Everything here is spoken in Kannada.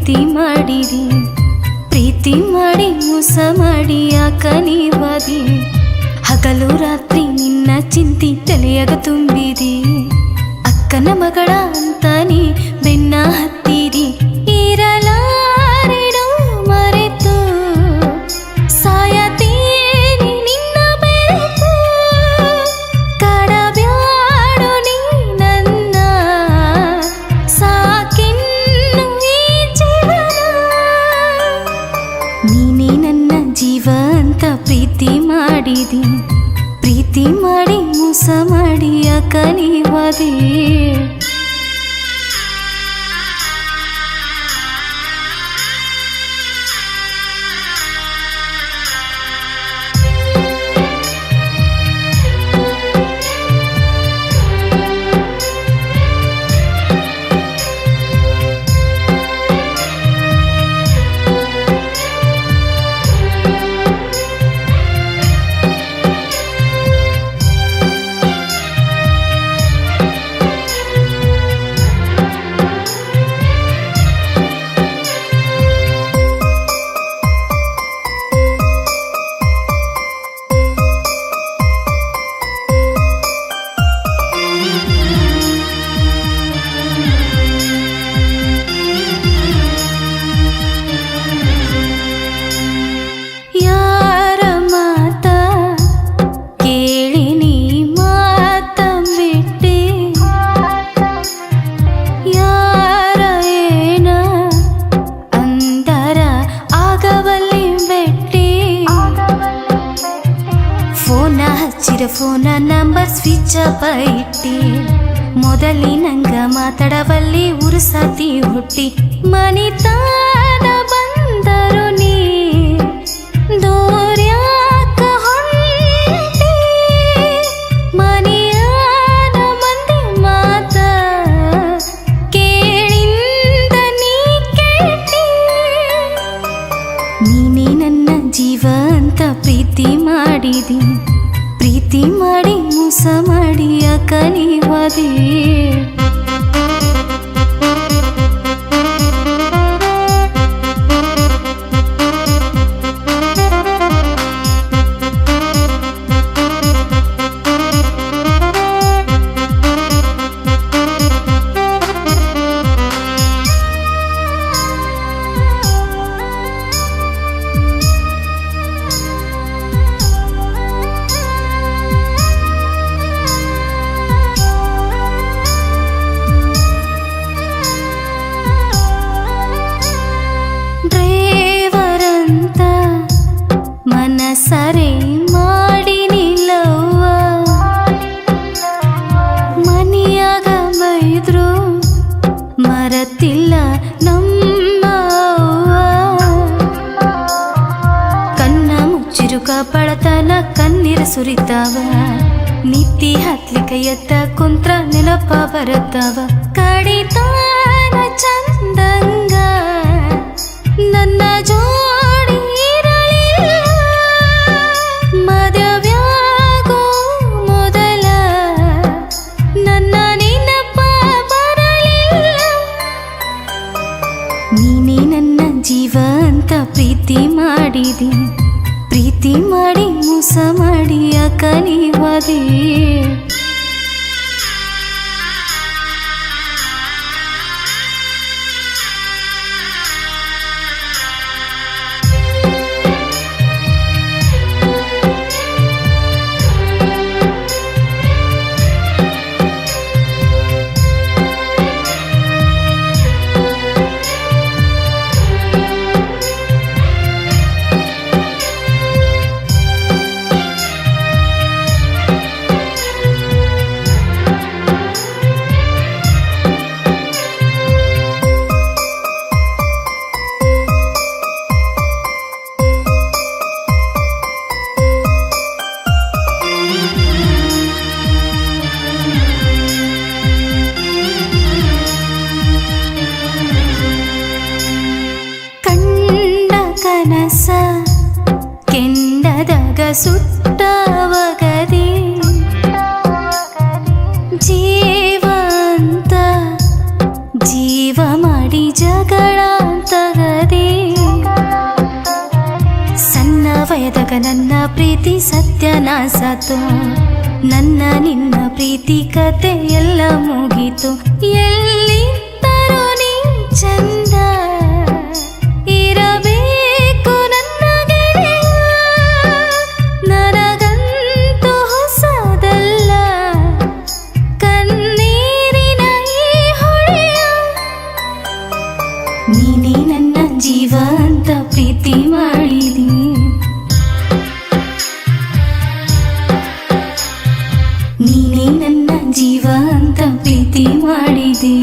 ಪ್ರೀತಿ ಮಾಡಿದಿ, ಪ್ರೀತಿ ಮಾಡಿ ಮೋಸ ಮಾಡಿ ಯಾಕ ನೀವಾದಿ. ಹಗಲು ರಾತ್ರಿ ನಿನ್ನ ಚಿಂತಿ ತಲೆಯಾಗ ತುಂಬಿದಿ. ಅಕ್ಕನ ಮಗಳ ಅಂತ ನೀ ಬೆನ್ನ ಹತ್ತಿರಿ. ಇರಲಾರೆಡು ಮರೆತು ಸಾಯತೇನೆ ನಿನ್ನ ಬೆರೆತು. ಕಾಡಬ್ಯಾಡು ನೀ ನನ್ನ ಸಾಕಿನ್ನು ಈ ಜೀವನ. ನೀನೇ ನನ್ನ ಜೀವ ಅಂತ ಪ್ರೀತಿ ಮಾಡಿದಿ, ಪ್ರೀತಿ ಮಾಡಿ ಮೋಸ ಮಾಡಿ ಯಾಕ ನೀವಾದಿ. ಫೋನ ನಂಬರ್ ಸ್ವಿಚ್ ಅಪ್ ಇಟ್ಟಿ. ಮೊದಲಿನಂಗ ಮಾತಾಡವಲ್ಲಿ ಉರುಸಾತಿ ಹುಟ್ಟಿ. ಮನಿತಾನ ಬಂದರು ನೀ ದೂರ್ಯಾಕ ಹೊಂಟಿ. ಮನಿಯಾನ ಮಂದಿ ಮಾತ ಕೇಳಿಂದ ನೀ ಕೇಳಿ. ನೀನೇ ನನ್ನ ಜೀವ ಅಂತ ಪ್ರೀತಿ ಮಾಡಿದಿ, ಪ್ರೀತಿ ಮಾಡಿ ಮೋಸ ಮಾಡಿ ಯಾಕ ನೀವಾದಿ. ಡ್ರೈವರಂತ ಮನಸರೆ ಮಾಡಿ ನಿಲ್ಲವ್ವ. ಮನಿಯಾಗ ಬೈದ್ರು ಮರತಿಲ್ಲ ನಮ್ಮ ಅವ್ವ. ಕಣ್ಣ ಮುಚ್ಚಿರುಕ ಪಳತನ ಕಣ್ಣೀರ ಸುರಿತಾವ. ನಿತ್ತಿ ಹತ್ಲಿಕ ಎತ್ತ ಕುಂತ್ರ ನೆನಪ ಬರತಾವ. ಕಡಿತಾನ ಚಂದಂಗ ನನ್ನ ಜೋಡಿ ಇರಲಿಲ್ಲ. ಮದುವ್ಯಾಗೋ ಮೊದಲ ನನ್ನ ನೆನಪ ಬರಲಿಲ್ಲ. ನೀನೇ ನನ್ನ ಜೀವ ಅಂತ ಪ್ರೀತಿ ಮಾಡಿದಿ, ಪ್ರೀತಿ ಮಾಡಿ ಮೋಸ ಮಾಡಿ ಯಾಕ ನೀವಾದಿ. ಕನಸ ಕೆಂಡದಾಗ ಸುಟ್ಟವಗದೆ ಜೀವ ಅಂತ ಜೀವ ಮಾಡಿ ಜಗಳ ಅಂತ ಮ್ಯಾಗ ನನ್ನ ಪ್ರೀತಿ ಸತ್ಯನಾಸಾತು. ನನ್ನ ನಿನ್ನ ಪ್ರೀತಿ ಕತೆ ಎಲ್ಲ ಮುಗೀತು. ಎಲ್ಲಿದ್ದರೂ ನೀ ಚಂದ ಇರಬೇಕು ನನ್ನ ಗೆಳೆಯ. ನನಗಂತೂ ಹೊಸದಲ್ಲ ಕಣ್ಣೀರಿನ ಈ ಹೊಳೆಯ. ನೀನೇ ನನ್ನ ಜೀವ ಅಂತ ಪ್ರೀತಿ ಮಾಡಿದಿ. ನೀನೇ ನನ್ನ ಜೀವ ಅಂತ ಪ್ರೀತಿ ಮಾಡಿದೆ.